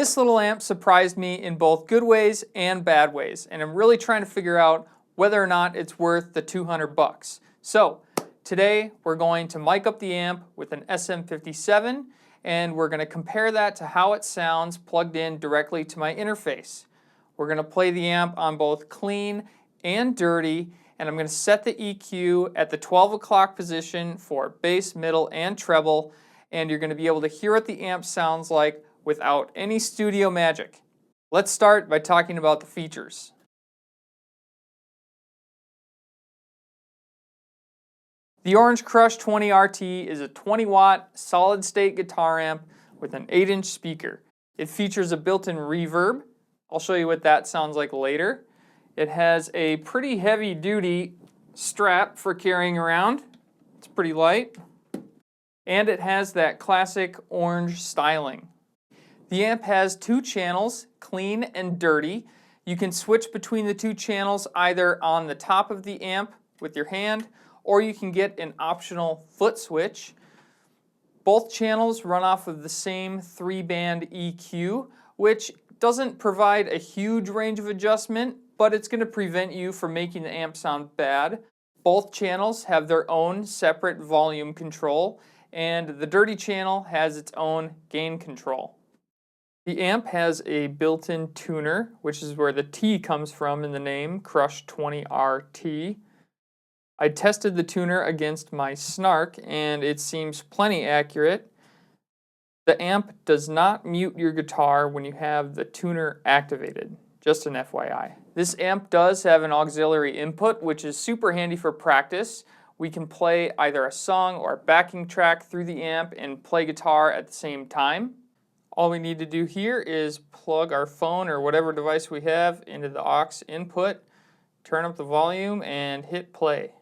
This little amp surprised me in both good ways and bad ways, and I'm really trying to figure out whether or not it's worth the 200 bucks. So today we're going to mic up the amp with an SM57, and we're going to compare that to how it sounds plugged in directly to my interface. We're going to play the amp on both clean and dirty, and I'm going to set the EQ at the 12 o'clock position for bass, middle, and treble, and you're going to be able to hear what the amp sounds like without any studio magic. Let's start by talking about the features. The Orange Crush 20 RT is a 20-watt solid-state guitar amp with an 8-inch speaker. It features a built-in reverb. I'll show you what that sounds like later. It has a pretty heavy-duty strap for carrying around. It's pretty light. And it has that classic orange styling. The amp has 2 channels, clean and dirty. You can switch between the 2 channels either on the top of the amp with your hand, or you can get an optional foot switch. Both channels run off of the same 3-band EQ, which doesn't provide a huge range of adjustment, but it's going to prevent you from making the amp sound bad. Both channels have their own separate volume control, and the dirty channel has its own gain control. The amp has a built-in tuner, which is where the T comes from in the name, Crush 20 RT. I tested the tuner against my Snark, and it seems plenty accurate. The amp does not mute your guitar when you have the tuner activated, just an FYI. This amp does have an auxiliary input, which is super handy for practice. We can play either a song or a backing track through the amp and play guitar at the same time. All we need to do here is plug our phone or whatever device we have into the aux input, turn up the volume, and hit play.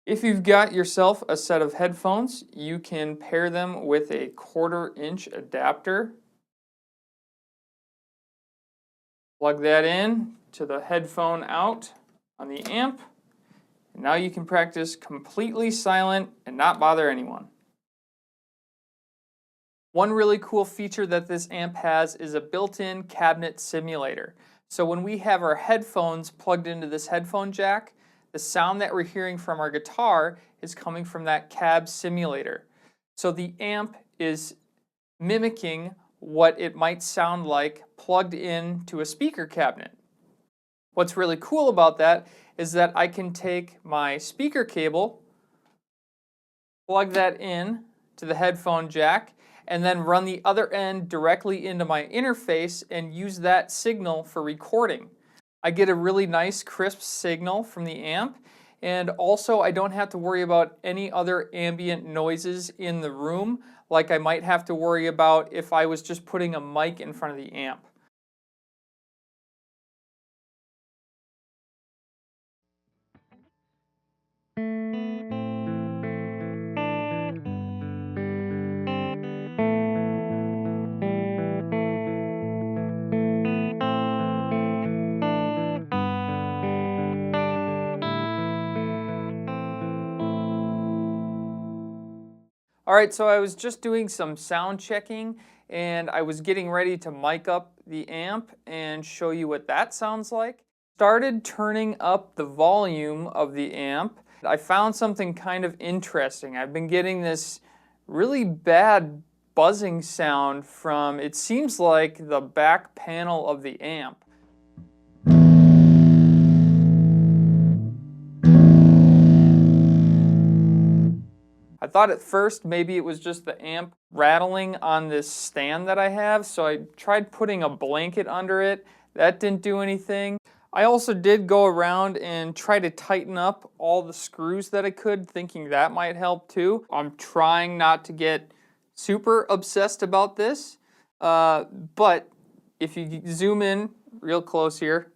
If you've got yourself a set of headphones, you can pair them with a 1/4-inch adapter. Plug that in to the headphone out on the amp, and now you can practice completely silent and not bother anyone. One really cool feature that this amp has is a built-in cabinet simulator. So when we have our headphones plugged into this headphone jack, the sound that we're hearing from our guitar is coming from that cab simulator. So the amp is mimicking what it might sound like plugged into a speaker cabinet. What's really cool about that is that I can take my speaker cable, plug that in to the headphone jack, and then run the other end directly into my interface and use that signal for recording. I get a really nice crisp signal from the amp, and also I don't have to worry about any other ambient noises in the room like I might have to worry about if I was just putting a mic in front of the amp. Alright, so I was just doing some sound checking, and I was getting ready to mic up the amp and show you what that sounds like. Started turning up the volume of the amp. I found something kind of interesting. I've been getting this really bad buzzing sound from, it seems like, the back panel of the amp. I thought at first maybe it was just the amp rattling on this stand that I have, so I tried putting a blanket under it. That didn't do anything. I also did go around and try to tighten up all the screws that I could, thinking that might help too. I'm trying not to get super obsessed about this, but if you zoom in real close here,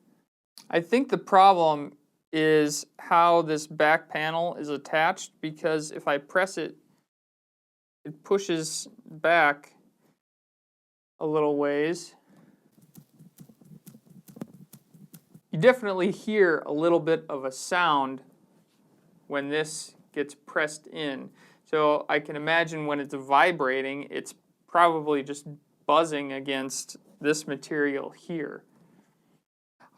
I think the problem is how this back panel is attached, because if I press it, it pushes back a little ways. You definitely hear a little bit of a sound when this gets pressed in. So I can imagine when it's vibrating, it's probably just buzzing against this material here.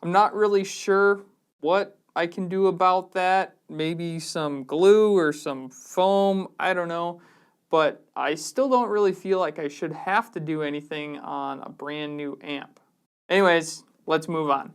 I'm not really sure what I can do about that. Maybe some glue or some foam, I don't know. But I still don't really feel like I should have to do anything on a brand new amp. Anyways, let's move on.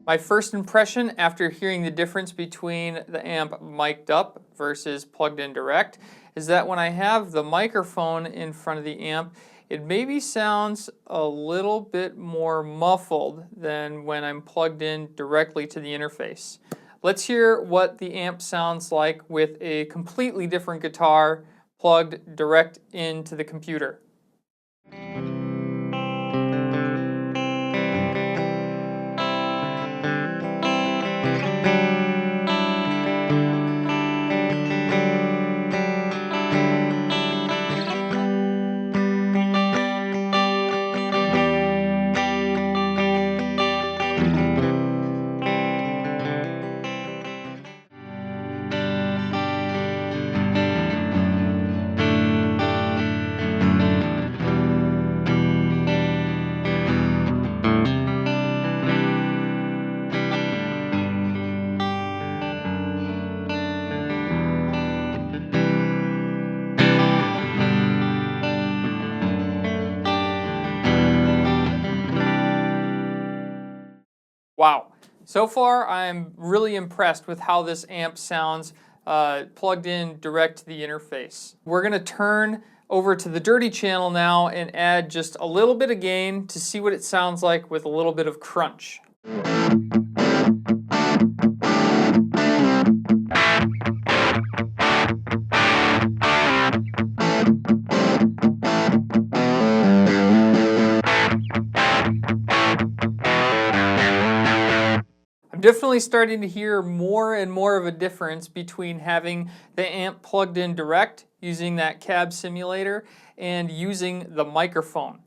My first impression after hearing the difference between the amp mic'd up versus plugged in direct is that when I have the microphone in front of the amp, it maybe sounds a little bit more muffled than when I'm plugged in directly to the interface. Let's hear what the amp sounds like with a completely different guitar plugged direct into the computer. Wow, so far I'm really impressed with how this amp sounds plugged in direct to the interface. We're going to turn over to the dirty channel now and add just a little bit of gain to see what it sounds like with a little bit of crunch. I'm definitely starting to hear more and more of a difference between having the amp plugged in direct using that cab simulator and using the microphone.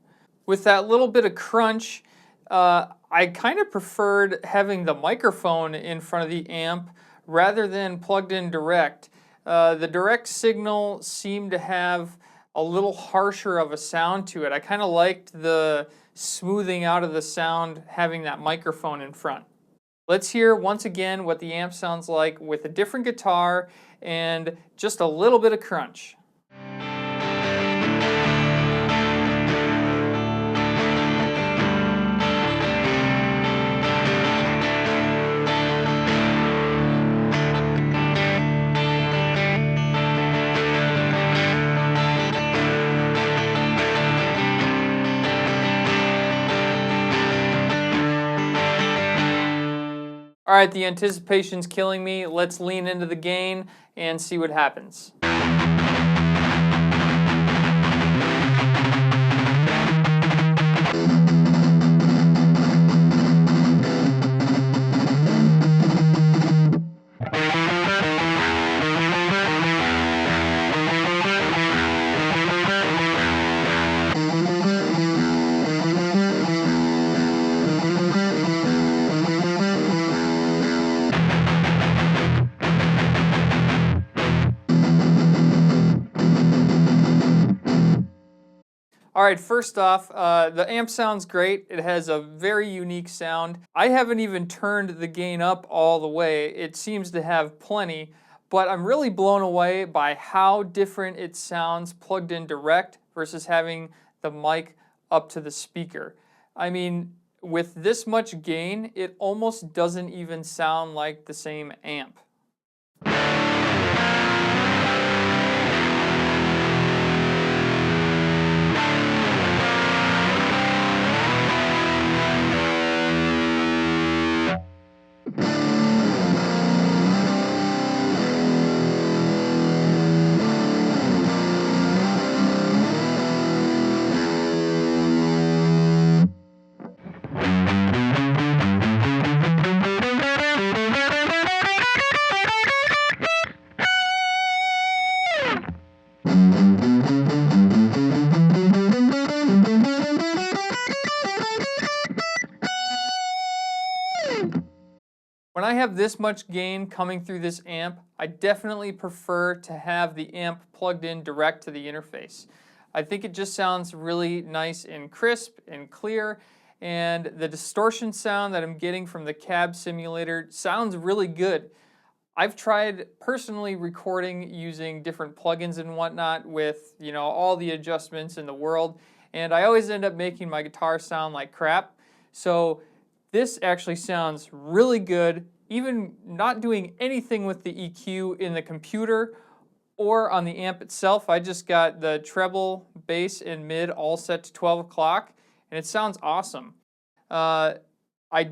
With that little bit of crunch, I kind of preferred having the microphone in front of the amp rather than plugged in direct. The direct signal seemed to have a little harsher of a sound to it. I kind of liked the smoothing out of the sound having that microphone in front. Let's hear once again what the amp sounds like with a different guitar and just a little bit of crunch. All right, the anticipation's killing me. Let's lean into the gain and see what happens. All right, first off, the amp sounds great. It has a very unique sound. I haven't even turned the gain up all the way. It seems to have plenty, but I'm really blown away by how different it sounds plugged in direct versus having the mic up to the speaker. I mean, with this much gain, it almost doesn't even sound like the same amp. When I have this much gain coming through this amp, I definitely prefer to have the amp plugged in direct to the interface. I think it just sounds really nice and crisp and clear, and the distortion sound that I'm getting from the cab simulator sounds really good. I've tried personally recording using different plugins and whatnot with, all the adjustments in the world, and I always end up making my guitar sound like crap. So this actually sounds really good, even not doing anything with the EQ in the computer or on the amp itself. I just got the treble, bass, and mid all set to 12 o'clock, and it sounds awesome. I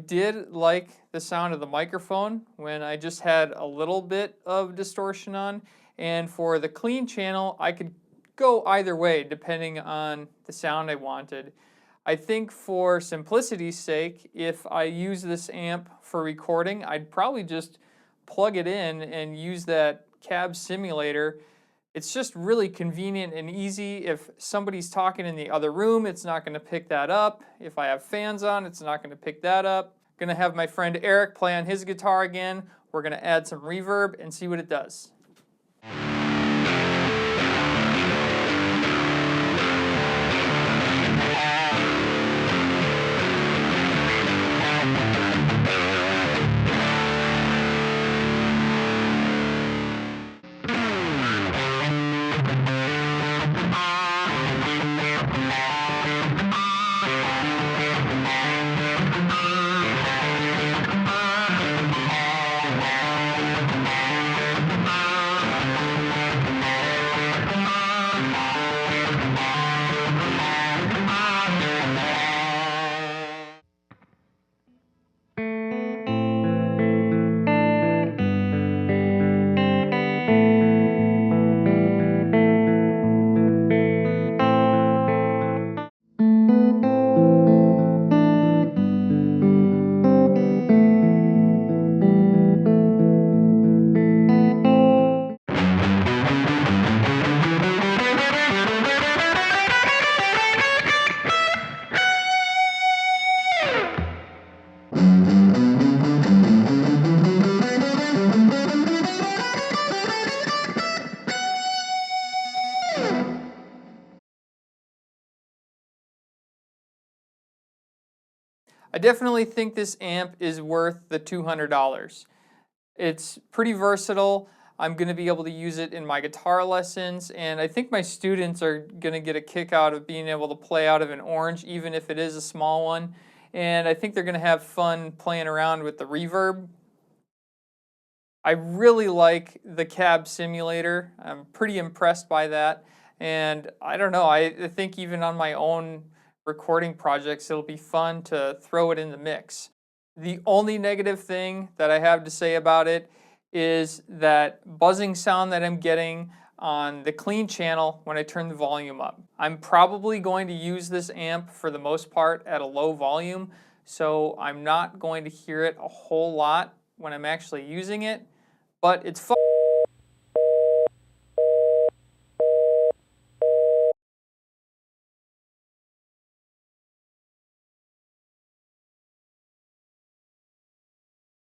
did like the sound of the microphone when I just had a little bit of distortion on, and for the clean channel, I could go either way depending on the sound I wanted. I think for simplicity's sake, if I use this amp for recording, I'd probably just plug it in and use that cab simulator. It's just really convenient and easy. If somebody's talking in the other room, it's not going to pick that up. If I have fans on, it's not going to pick that up. I'm going to have my friend Eric play on his guitar again. We're going to add some reverb and see what it does. I definitely think this amp is worth the $200. It's pretty versatile. I'm going to be able to use it in my guitar lessons, and I think my students are going to get a kick out of being able to play out of an Orange, even if it is a small one. And I think they're going to have fun playing around with the reverb. I really like the cab simulator. I'm pretty impressed by that. And I don't know, I think even on my own recording projects, it'll be fun to throw it in the mix. The only negative thing that I have to say about it is that buzzing sound that I'm getting on the clean channel when I turn the volume up. I'm probably going to use this amp for the most part at a low volume, so I'm not going to hear it a whole lot when I'm actually using it, but it's